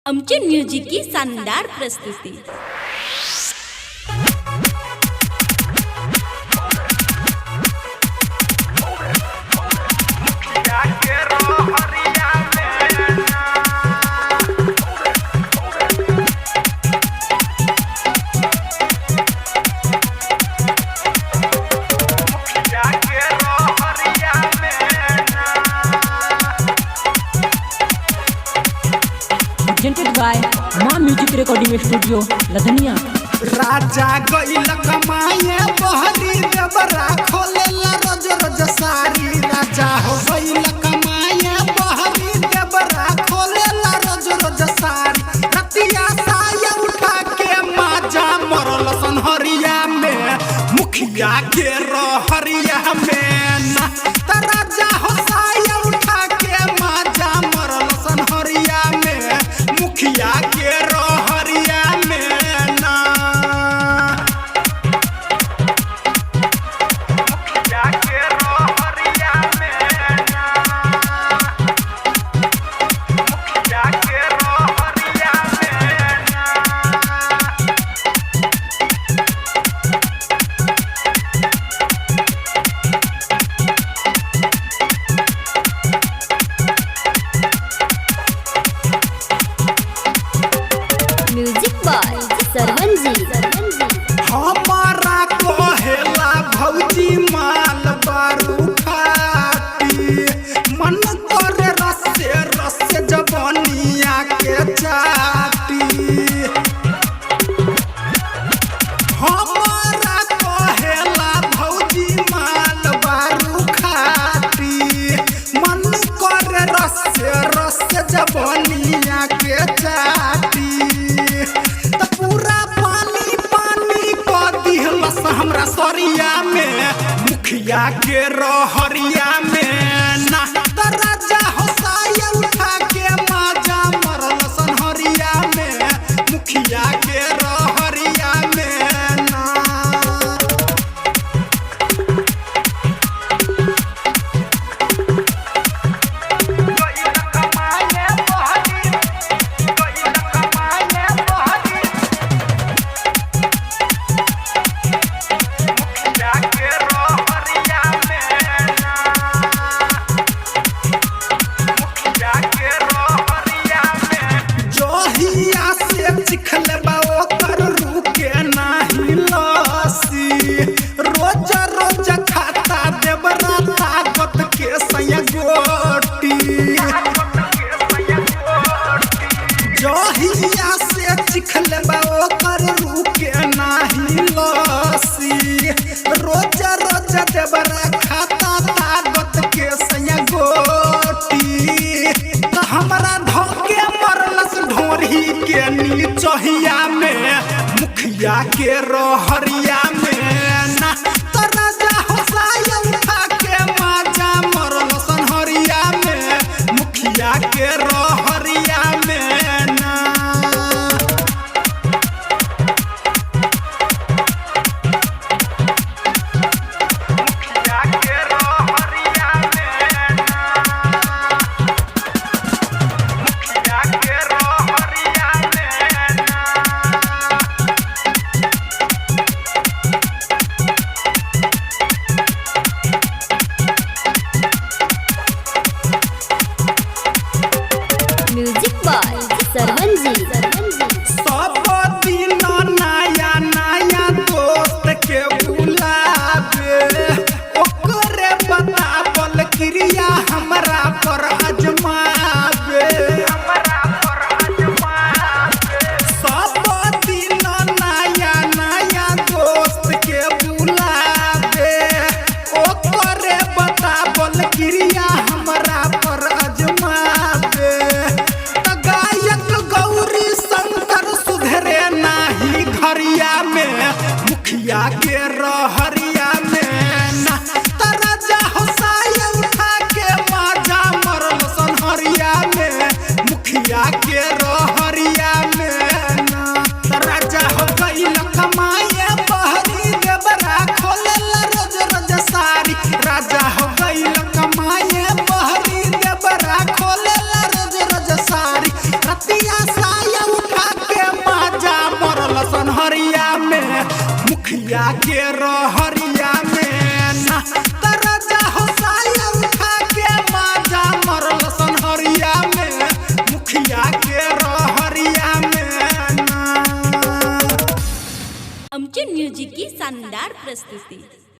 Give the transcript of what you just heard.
आमचे म्युझिक की शानदार प्रस्तुती। presented by Ma Music Recording Studio, Ladhania। राजा गइल कमाए बहरी देवरा खोलेला रोज रोज सारी। राजा हो गइल कमाए बहरी देवरा खोलेला रोज रोज सारी। रतिया साया उठा के माजा मरल सनहरिया में मुखिया के रहरिया में ना। त राजा हो साया उठा के माजा मरल सनहरिया में मुखिया के रहरिया में ना। म्यूजिक बाय सरवन जी। हमारा कहेला भौजी माल बारू खाती। मन करे रसे रसे जवनिया के चाटी। हमारा कहेला भौजी माल बारू खाती। मन करे रसे रसे जवनिया के चाटी। त पूरा पानी पानी क दिहलस हमरा सरिया में मुखिया के रहरिया में ना। त राजा हो साया उठा के माजा मरल सनहरिया में मुखिया के रहरिया में ना। जहिया से चिखले बाओ कर रुके नाही लसी। रोज रोज खाता देवरा ताकत के संगोटी। जहिया से चिखले बाओ कर रुके नाही लसी। रोज रोज देवरा खाता ताकत के संगोटी। त हमरा धोके मरलस ढोरी के नीचहिया में मुखिया के रहरिया में ना। त राजा हो साया उठा के माजा मरल सनहरिया में मुखिया के रहरिया में ना। म्यूजिक बाय सरवन जी। सब दिन नया नया दोस्त के बुलावे। ओकरे बतावल क्रिया हमरा पर आजमावे। सब दिन नया नया दोस्त के बुलावे। ओकरे बतावल क्रिया हमरा पर आजमावे। त गायक गौरी शंकर मुखिया के रहरिया में ना तरजा हो साया उठा के माजा मरल सनहरिया में मुखिया के रहरिया में ना। आमचे म्युझिक की शानदार प्रस्तुती।